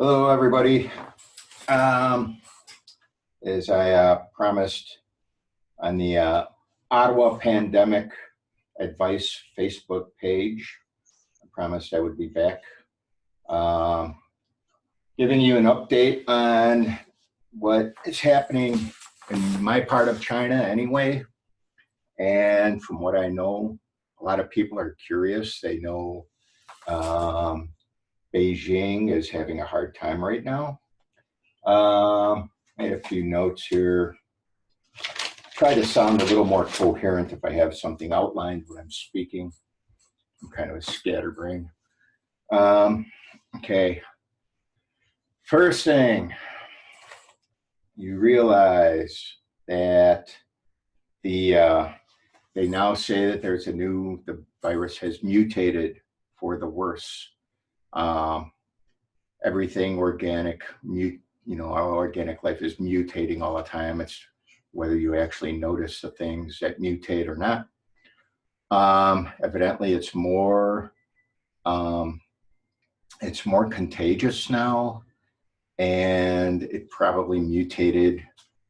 Hello, everybody. As I promised on the Ottawa Pandemic Advice Facebook page, I promised I would be back giving you an update on what is happening in my part of China anyway. And from what I know, a lot of people are curious. They know Beijing is having a hard time right now. I made a few notes here. Try to sound a little more coherent if I have something outlined when I'm speaking. I'm kind of a scatterbrain. Okay. First thing, you realize that they now say that there's the virus has mutated for the worse. Everything organic, our organic life is mutating all the time. It's whether you actually notice the things that mutate or not. Evidently, it's more contagious now, and it probably mutated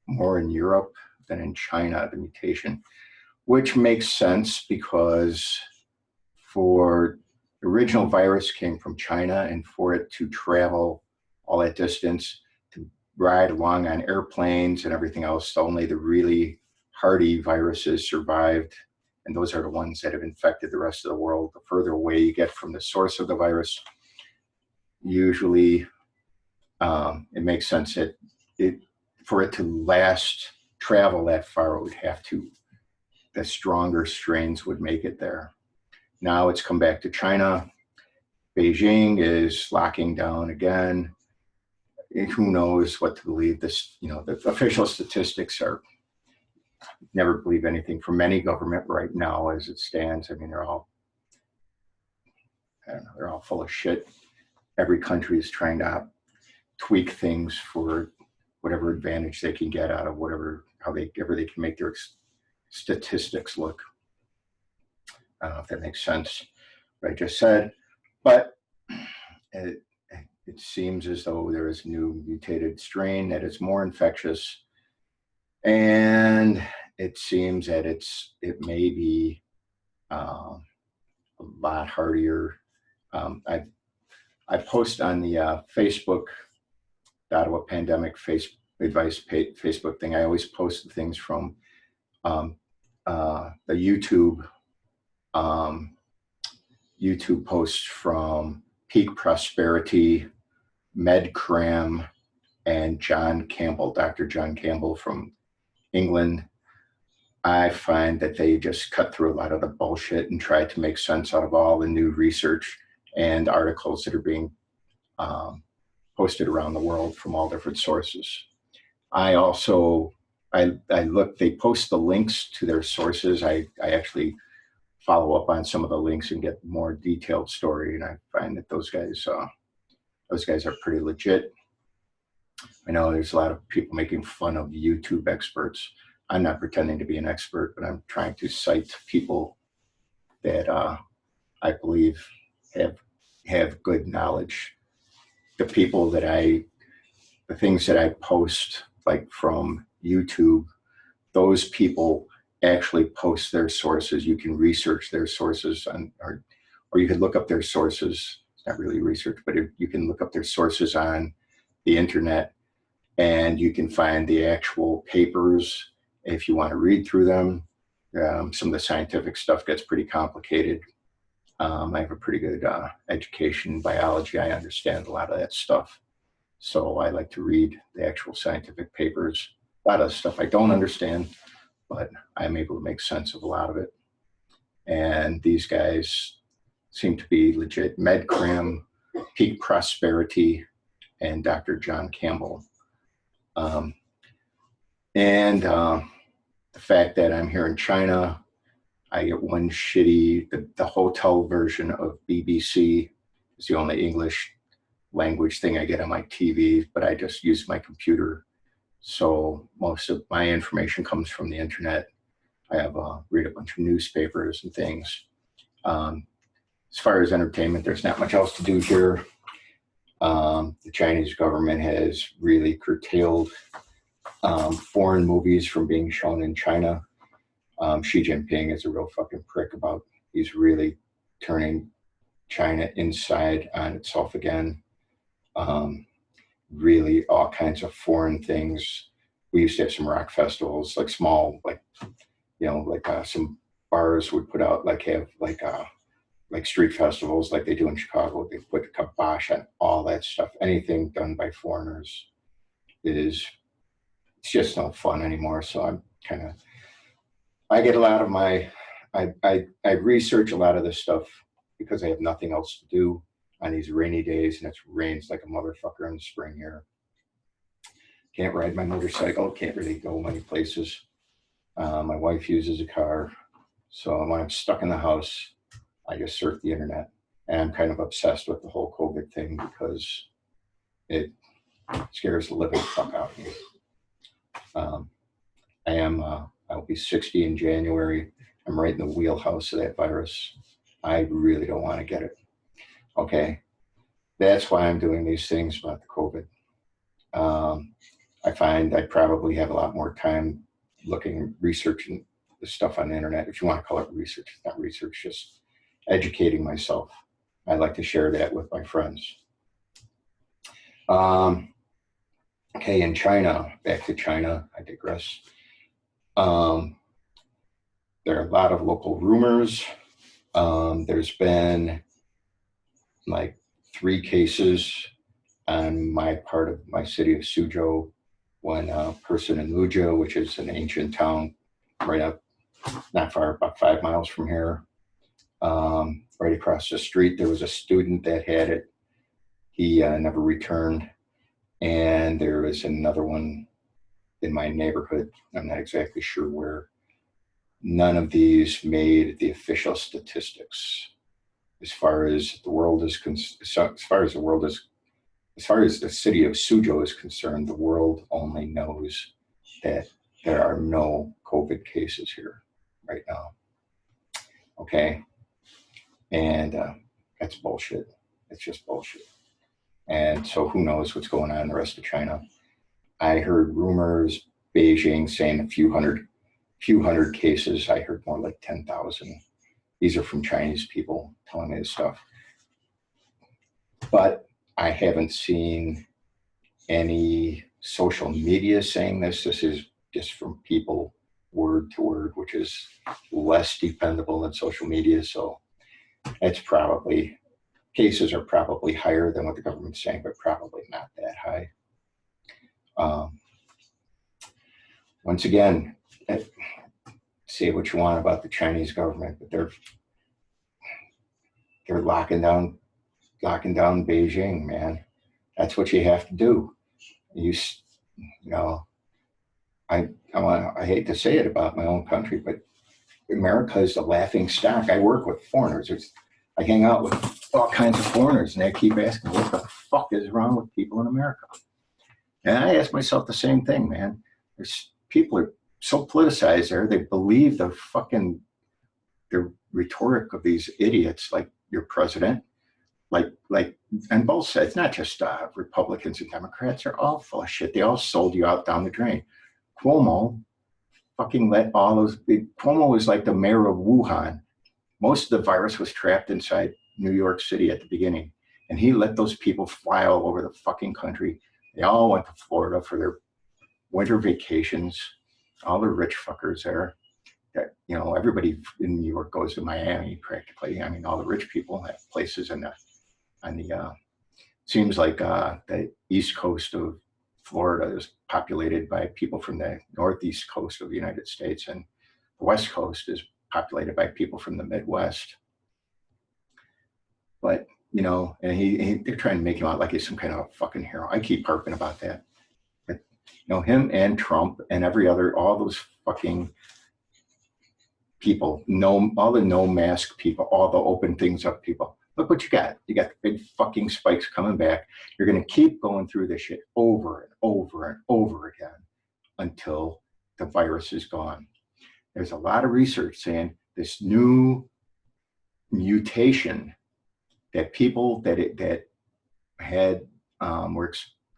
more in Europe than in China, the mutation, which makes sense because the original virus came from China, and for it to travel all that distance, to ride along on airplanes and everything else, only the really hardy viruses survived, and those are the ones that have infected the rest of the world. The further away you get from the source of the virus, usually it makes sense that for it to travel that far, it would have to, the stronger strains would make it there. Now it's come back to China. Beijing is locking down again. Who knows what to believe? The official statistics are, never believe anything from any government right now as it stands. I mean, they're all full of shit. Every country is trying to tweak things for whatever advantage they can get out of however they can make their statistics look. I don't know if that makes sense, what I just said, but it seems as though there is a new mutated strain that is more infectious, and it seems that it may be a lot hardier. I post on the Facebook, the Ottawa Pandemic Advice Facebook thing. I always post the things from the YouTube posts from Peak Prosperity, MedCram, and John Campbell, Dr. John Campbell from England. I find that they just cut through a lot of the bullshit and try to make sense out of all the new research and articles that are being posted around the world from all different sources. I look, they post the links to their sources. I actually follow up on some of the links and get more detailed story, and I find that those guys are pretty legit. I know there's a lot of people making fun of YouTube experts. I'm not pretending to be an expert, but I'm trying to cite people that I believe have good knowledge. The things that I post, like from YouTube, those people actually post their sources. You can research their sources or you can look up their sources. It's not really research, but you can look up their sources on the internet, and you can find the actual papers if you want to read through them. Some of the scientific stuff gets pretty complicated. I have a pretty good education in biology. I understand a lot of that stuff. So I like to read the actual scientific papers. A lot of the stuff I don't understand, but I'm able to make sense of a lot of it. And these guys seem to be legit. MedCram, Peak Prosperity, and Dr. John Campbell. The fact that I'm here in China, I get one the hotel version of BBC is the only English language thing I get on my TV, but I just use my computer. So most of my information comes from the internet. I have read a bunch of newspapers and things. As far as entertainment, there's not much else to do here. the Chinese government has really curtailed foreign movies from being shown in China. Xi Jinping is a real fucking prick about, he's really turning China inside on itself again. Really all kinds of foreign things. We used to have some rock festivals, like small, like, you know, like some bars would put out, like have like street festivals like they do in Chicago. They put the kibosh on all that stuff. Anything done by foreigners it's just no fun anymore. So I'm kind of, I get a lot of my, I research a lot of this stuff because I have nothing else to do on these rainy days, and it rains like a motherfucker in the spring here. Can't ride my motorcycle, can't really go many places. My wife uses a car. So when I'm stuck in the house, I just surf the internet. And I'm kind of obsessed with the whole COVID thing because it scares the living fuck out of me. I'll be 60 in January. I'm right in the wheelhouse of that virus. I really don't want to get it. Okay. That's why I'm doing these things about the COVID. I find I probably have a lot more time researching the stuff on the internet. If you want to call it research, it's not research, just educating myself. I like to share that with my friends. Okay, in China, back to China, I digress. There are a lot of local rumors. There's been like 3 cases on my part of my city of Suzhou, when a person in Luzhou, which is an ancient town right up, not far, about 5 miles from here, right across the street, there was a student that had it. He never returned. And there is another one in my neighborhood. I'm not exactly sure where. None of these made the official statistics. As far as the city of Suzhou is concerned, the world only knows that there are no COVID cases here right now. Okay, and that's bullshit. It's just bullshit. And so who knows what's going on in the rest of China. I heard rumors, Beijing saying a few hundred cases. I heard more like 10,000. These are from Chinese people telling me this stuff. But I haven't seen any social media saying this. This is just from people word to word, which is less dependable than social media. So it's probably, cases are probably higher than what the government's saying, but probably not that high. Once again, say what you want about the Chinese government, but they're locking down Beijing, man. That's what you have to do. You know, I hate to say it about my own country, but America is the laughing stock. I work with foreigners. I hang out with all kinds of foreigners, and they keep asking, what the fuck is wrong with people in America? And I ask myself the same thing, man. People are so politicized there. They believe the rhetoric of these idiots, like your president, like on both sides, not just Republicans and Democrats, are all full of shit. They all sold you out down the drain. Cuomo fucking let all those Cuomo was like the mayor of Wuhan. Most of the virus was trapped inside New York City at the beginning, and he let those people fly all over the fucking country. They all went to Florida for their winter vacations. All the rich fuckers there. That, you know, everybody in New York goes to Miami practically. I mean, all the rich people have places seems like the east coast of Florida is populated by people from the northeast coast of the United States, and the west coast is populated by people from the Midwest. But, you know, and they're trying to make him out like he's some kind of a fucking hero. I keep harping about that. But, you know, him and Trump and all those fucking people, all the no mask people, all the open things up people. Look what you got. You got the big fucking spikes coming back. You're going to keep going through this shit over and over and over again until the virus is gone. There's a lot of research saying this new mutation that people that had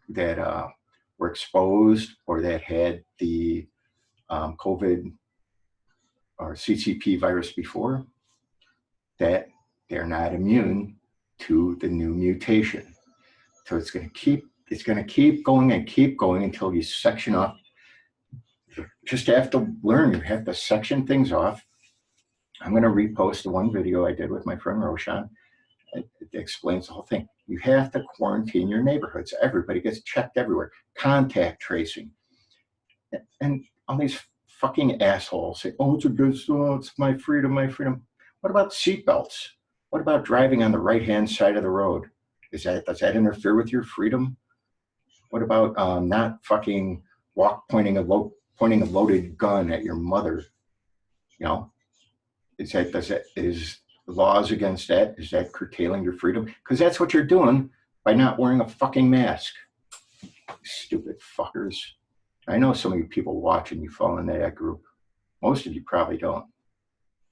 that were exposed or that had the COVID or CCP virus before, that they're not immune to the new mutation. So it's going to keep going and keep going until you section off. Just have to learn. You have to section things off. I'm going to repost the one video I did with my friend Roshan. It explains the whole thing. You have to quarantine your neighborhoods. Everybody gets checked everywhere. Contact tracing. And all these fucking assholes say, oh, it's my freedom, my freedom. What about seatbelts? What about driving on the right-hand side of the road? Does that interfere with your freedom? What about not fucking pointing a loaded gun at your mother? You know, is laws against that? Is that curtailing your freedom? Because that's what you're doing by not wearing a fucking mask. Stupid fuckers. I know some of you people watching, you fall into that group. Most of you probably don't.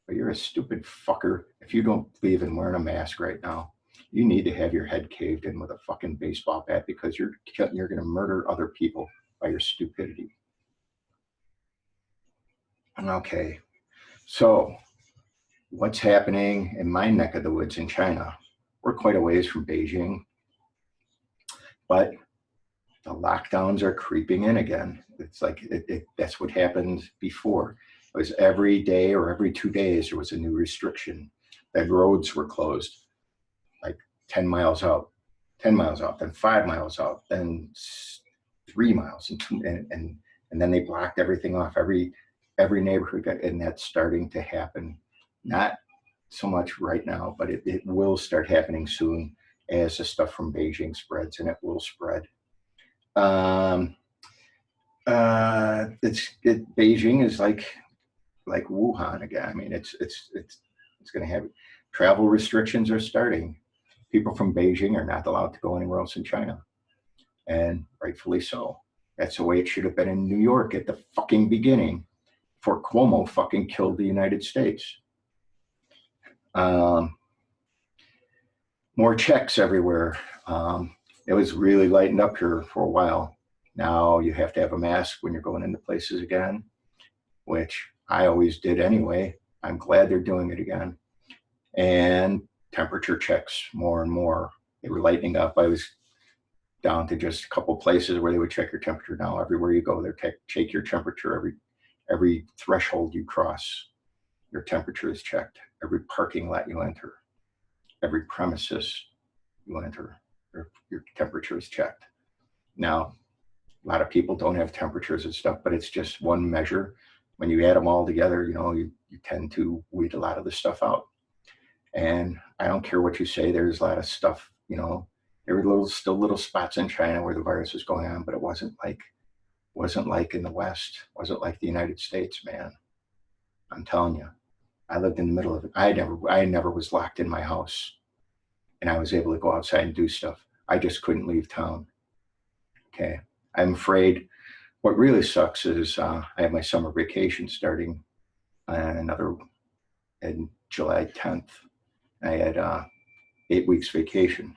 But you're a stupid fucker if you don't believe in wearing a mask right now. You need to have your head caved in with a fucking baseball bat because you're going to murder other people by your stupidity. Okay, so what's happening in my neck of the woods in China? We're quite a ways from Beijing, but the lockdowns are creeping in again. It's like that's what happened before. It was every day or every 2 days there was a new restriction. That roads were closed, like 10 miles out, then 5 miles out, then 3 miles, and then they blocked everything off. Every neighborhood, and that's starting to happen. Not so much right now, but it will start happening soon as the stuff from Beijing spreads, and it will spread. Beijing is like Wuhan again. I mean, it's going to have travel restrictions are starting. People from Beijing are not allowed to go anywhere else in China, and rightfully so. That's the way it should have been in New York at the fucking beginning, before Cuomo fucking killed the United States. More checks everywhere. It was really lightened up here for a while. Now you have to have a mask when you're going into places again, which I always did anyway. I'm glad they're doing it again. And temperature checks more and more. They were lightening up. I was down to just a couple places where they would check your temperature. Now everywhere you go, they check your temperature. Every threshold you cross, your temperature is checked. Every parking lot you enter, every premises you enter, your temperature is checked. Now, a lot of people don't have temperatures and stuff, but it's just one measure. When you add them all together, you tend to weed a lot of the stuff out. And I don't care what you say, there's a lot of stuff, there were still little spots in China where the virus was going on, but it wasn't like in the West, wasn't like the United States, man. I'm telling you, I lived in the middle of it. I never was locked in my house, and I was able to go outside and do stuff. I just couldn't leave town. Okay, I'm afraid. What really sucks is I have my summer vacation starting in July 10th. I had 8 weeks vacation.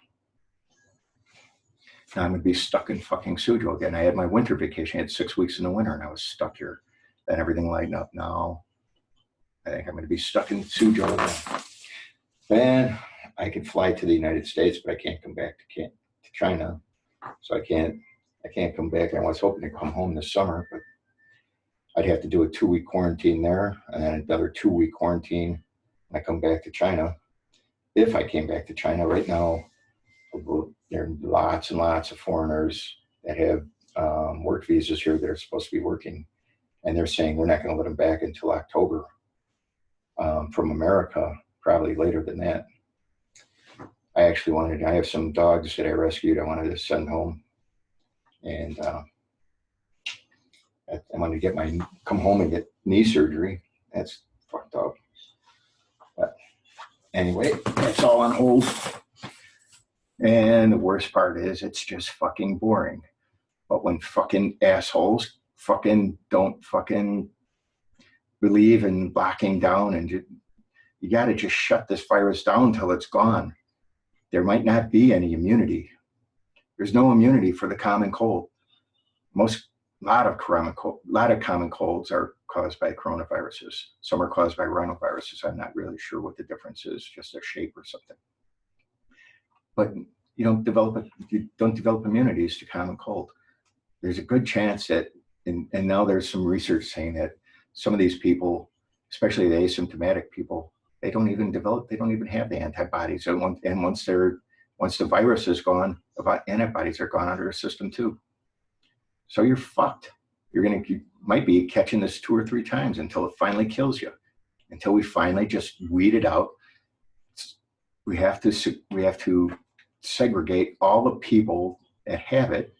Now I'm going to be stuck in fucking Suzhou again. I had my winter vacation. I had 6 weeks in the winter, and I was stuck here. Then everything lightened up. Now I think I'm going to be stuck in Suzhou again. Then I could fly to the United States, but I can't come back to China. So I can't come back. I was hoping to come home this summer, but I'd have to do a 2-week quarantine there, and then another 2-week quarantine when I come back to China. If I came back to China right now, there are lots and lots of foreigners that have work visas here that are supposed to be working, and they're saying we're not going to let them back until October from America, probably later than that. I have some dogs that I rescued I wanted to send home, and I wanted to come home and get knee surgery. That's fucked up. But anyway, that's all on hold. And the worst part is it's just fucking boring. But when fucking assholes don't believe in locking down, and you got to just shut this virus down till it's gone. There might not be any immunity. There's no immunity for the common cold. A lot of common colds are caused by coronaviruses. Some are caused by rhinoviruses. I'm not really sure what the difference is, just their shape or something. But you don't develop immunities to common cold. There's a good chance that, and now there's some research saying that some of these people, especially the asymptomatic people, they don't even have the antibodies. And once the virus is gone, antibodies are gone out of their system too. So you're fucked. You might be catching this 2 or 3 times until it finally kills you. Until we finally just weed it out. We have to segregate all the people that have it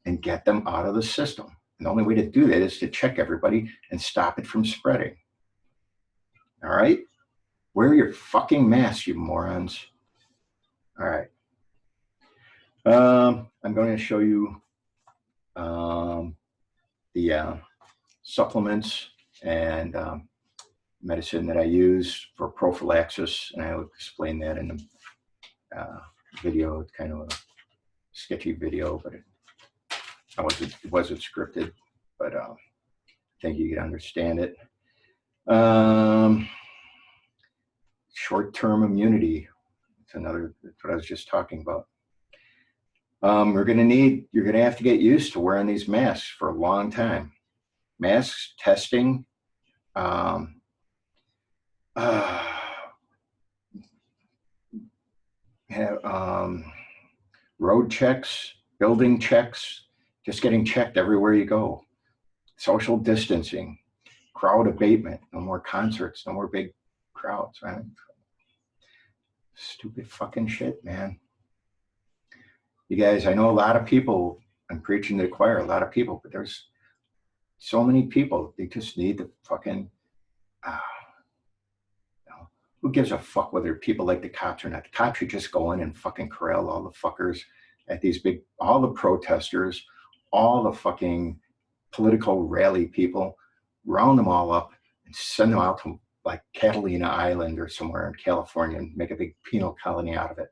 and get them out of the system. And the only way to do that is to check everybody and stop it from spreading. All right? Wear your fucking mask, you morons. All right. I'm going to show you the supplements and medicine that I use for prophylaxis, and I'll explain that in the video. It's kind of a sketchy video, but it wasn't scripted, but I think you can understand it. Short-term immunity. That's what I was just talking about. You're going to have to get used to wearing these masks for a long time. Masks, testing, road checks, building checks, just getting checked everywhere you go. Social distancing, crowd abatement, no more concerts, no more big crowds, right? Stupid fucking shit, man. You guys, I know a lot of people, I'm preaching to the choir, a lot of people, but there's so many people, they just need to fucking, who gives a fuck whether people like the cops or not? The cops should just go in and fucking corral all the fuckers at these all the protesters, all the fucking political rally people, round them all up and send them out to like Catalina Island or somewhere in California and make a big penal colony out of it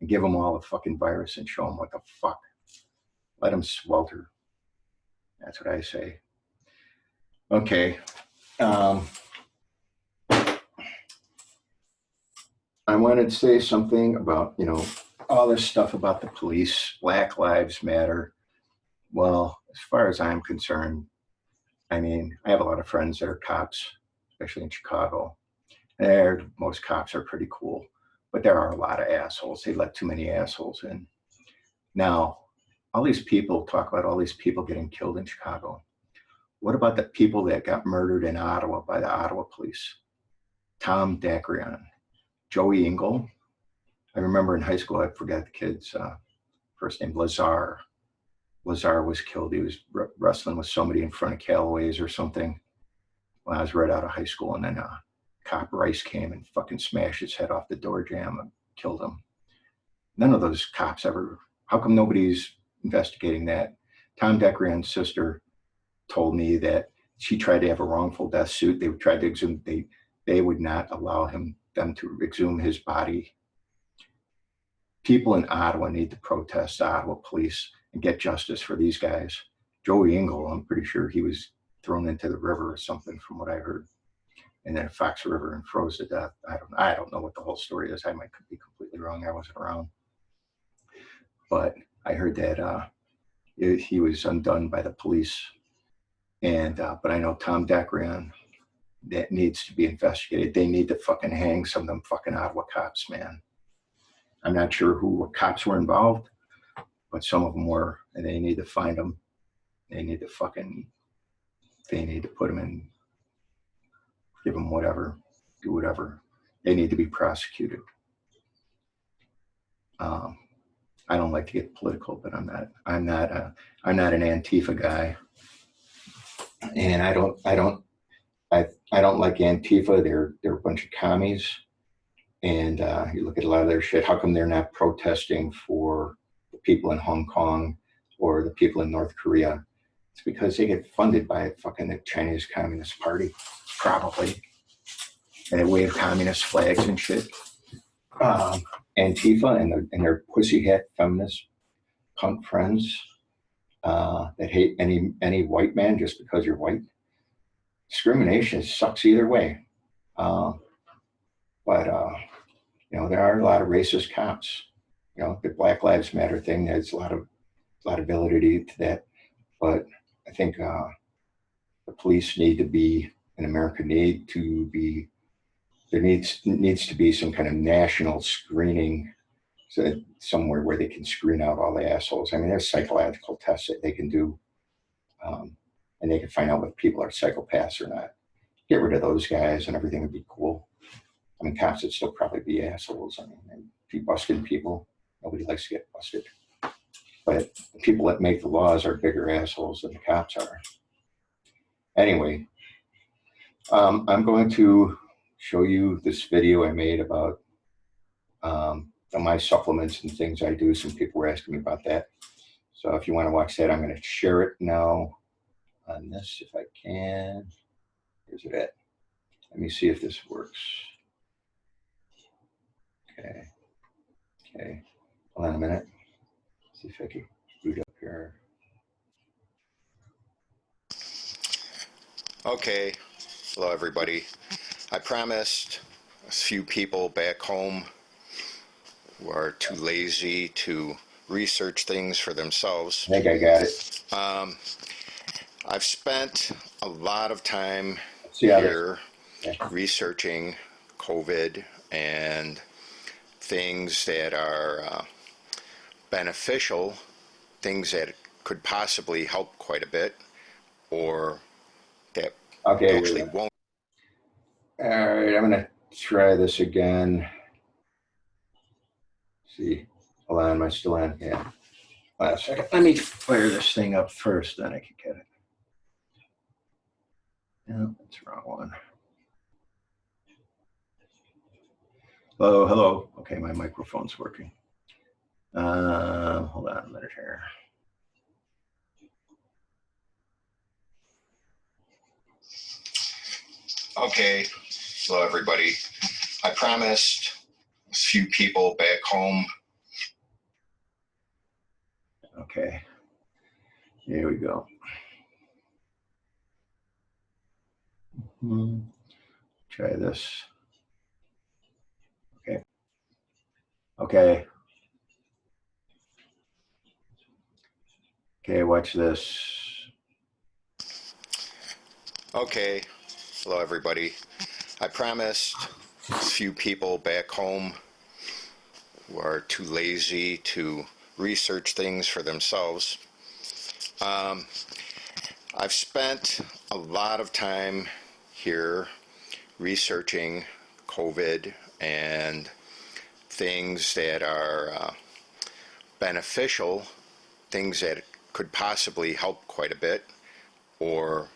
and give them all the fucking virus and show them what the fuck. Let them swelter. That's what I say. Okay. I wanted to say something about, all this stuff about the police, Black Lives Matter. Well, as far as I'm concerned, I have a lot of friends that are cops, especially in Chicago. Most cops are pretty cool, but there are a lot of assholes. They let too many assholes in. Now, all these people talk about all these people getting killed in Chicago. What about the people that got murdered in Ottawa by the Ottawa police? Tom Dacrion, Joey Engel. I remember in high school, I forgot the kid's first name, Lazar. Lazar was killed. He was wrestling with somebody in front of Callaway's or something when I was right out of high school. And then cop Rice came and fucking smashed his head off the door jamb and killed him. None of those cops ever, how come nobody's investigating that? Tom Decrion's sister told me that she tried to have a wrongful death suit. They tried to exhume, they would not allow them to exhume his body. People in Ottawa need to protest the Ottawa police and get justice for these guys. Joey Engel, I'm pretty sure he was thrown into the river or something from what I heard. And then Fox River and froze to death. I don't know what the whole story is. I might be completely wrong. I wasn't around. But I heard that he was undone by the police. And but I know Tom Dacrion, that needs to be investigated. They need to fucking hang some of them fucking Ottawa cops, man. I'm not sure what cops were involved, but some of them were, and they need to find them. They need to put them in, give them whatever, do whatever. They need to be prosecuted. I don't like to get political, but I'm not an Antifa guy, and I don't like Antifa. They're a bunch of commies, and you look at a lot of their shit. How come they're not protesting for the people in Hong Kong or the people in North Korea? It's because they get funded by fucking the Chinese Communist Party, probably, and they wave communist flags and shit. Antifa and their pussy hat feminists, cunt friends that hate any white man just because you're white. Discrimination sucks either way. But there are a lot of racist cops. The Black Lives Matter thing, there's a lot of validity to that. But I think the police need to be, in America, there needs to be some kind of national screening, so somewhere where they can screen out all the assholes. I mean, there's psychological tests that they can do, and they can find out if people are psychopaths or not. Get rid of those guys and everything would be cool. I mean, cops would still probably be assholes. I mean, if you busted people, nobody likes to get busted. But the people that make the laws are bigger assholes than the cops are. Anyway, I'm going to show you this video I made about my supplements and things I do. Some people were asking me about that. So if you want to watch that, I'm going to share it now on this if I can. Where's it at? Let me see if this works. Okay. Hold on a minute. See if I can boot up here. Okay. Hello, everybody. I promised a few people back home who are too lazy to research things for themselves. I think I got it. I've spent a lot of time here researching COVID and things that are beneficial, things that could possibly help quite a bit, or that actually won't. All right, I'm going to try this again. See, hold on, am I still on? Yeah. Last second. Let me fire this thing up first, then I can get it. No, that's the wrong one. Hello. Okay, my microphone's working. Hold on a minute here. Okay, hello everybody. I promised a few people back home. Okay, here we go. Try this. Okay, watch this. Okay, hello everybody. I promised a few people back home who are too lazy to research things for themselves. I've spent a lot of time here researching COVID and things that are beneficial, things that could possibly help quite a bit, or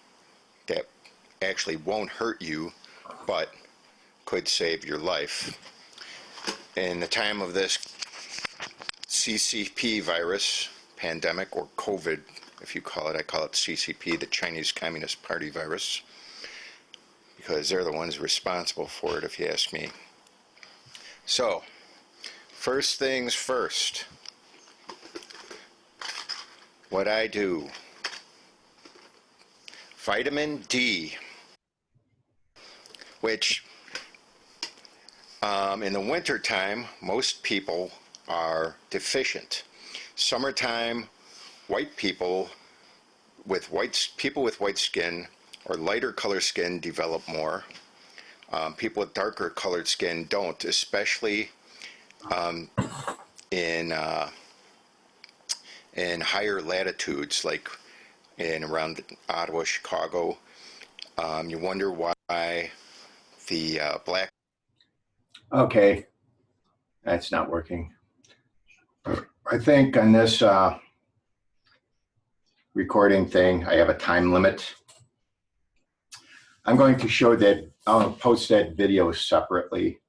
that actually won't hurt you, but could save your life. In the time of this CCP virus pandemic, or COVID, if you call it, I call it CCP, the Chinese Communist Party virus, because they're the ones responsible for it, if you ask me. So, first things first, what I do. Vitamin D, which in the winter time, most people are deficient. Summertime, people with white skin or lighter color skin develop more. People with darker colored skin don't, especially in higher latitudes, like in around Ottawa, Chicago. You wonder why the black. Okay, that's not working. I think on this recording thing, I have a time limit. I'm going to show that, I'll post that video separately,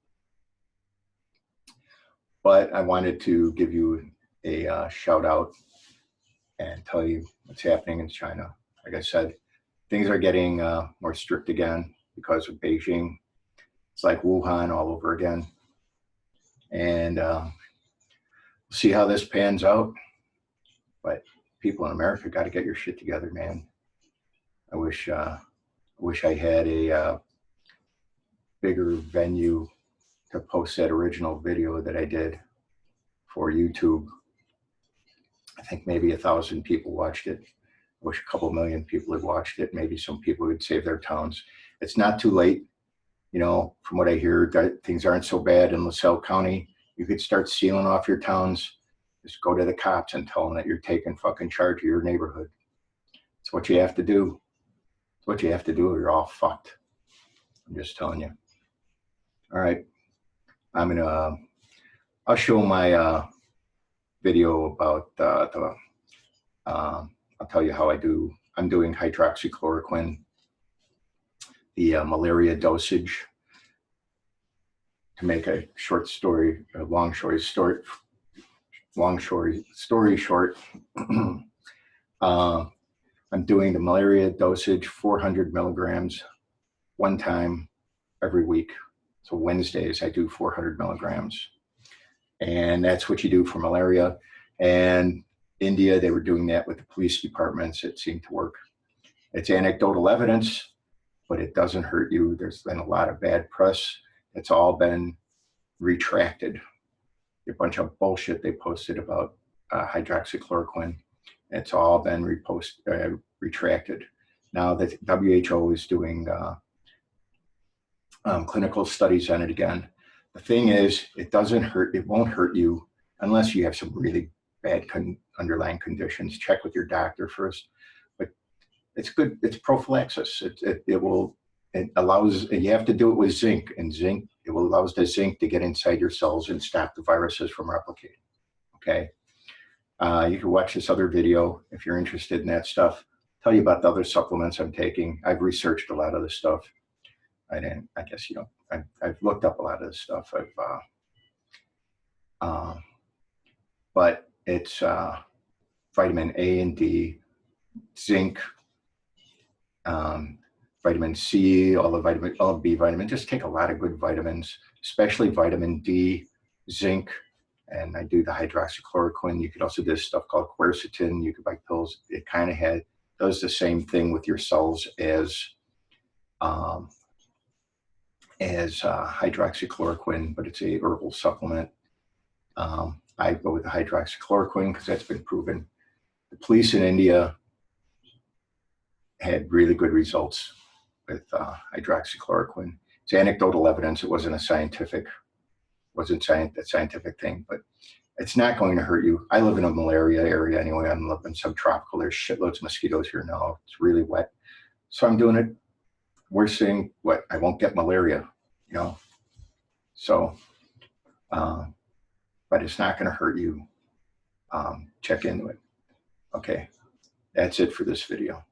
but I wanted to give you a shout out and tell you what's happening in China. Like I said, things are getting more strict again because of Beijing. It's like Wuhan all over again. And see how this pans out. But people in America got to get your shit together, man. I wish I had a bigger venue to post that original video that I did for YouTube. I think maybe 1,000 people watched it. I wish a couple million people had watched it. Maybe some people would save their towns. It's not too late. You know, from what I hear, things aren't so bad in LaSalle County. You could start sealing off your towns. Just go to the cops and tell them that you're taking fucking charge of your neighborhood. It's what you have to do. It's what you have to do or you're all fucked. I'm just telling you. All right. I'll show my video about I'll tell you how I'm doing hydroxychloroquine, the malaria dosage. To make a long story short, I'm doing the malaria dosage, 400 milligrams, one time every week. So Wednesdays I do 400 milligrams. And that's what you do for malaria. And India, they were doing that with the police departments. It seemed to work. It's anecdotal evidence, but it doesn't hurt you. There's been a lot of bad press. It's all been retracted. A bunch of bullshit they posted about hydroxychloroquine. It's all been retracted. Now the WHO is doing clinical studies on it again. The thing is, it won't hurt you unless you have some really bad underlying conditions. Check with your doctor first. But it's good. It's prophylaxis. It allows, you have to do it with zinc, and zinc, it will allow the zinc to get inside your cells and stop the viruses from replicating. Okay. You can watch this other video if you're interested in that stuff. Tell you about the other supplements I'm taking. I've researched a lot of this stuff. I've looked up a lot of this stuff. But it's vitamin A and D, zinc, vitamin C, all the B vitamins. Just take a lot of good vitamins, especially vitamin D, zinc, and I do the hydroxychloroquine. You could also do this stuff called quercetin. You could buy pills. It kind of does the same thing with your cells as hydroxychloroquine, but it's a herbal supplement. I go with the hydroxychloroquine because that's been proven. The police in India had really good results with hydroxychloroquine. It's anecdotal evidence. It wasn't a scientific thing, but it's not going to hurt you. I live in a malaria area anyway. I'm living subtropical. There's shitloads of mosquitoes here now. It's really wet. So I'm doing it. We're saying I won't get malaria, you know? So, but it's not going to hurt you. Check into it. Okay. That's it for this video.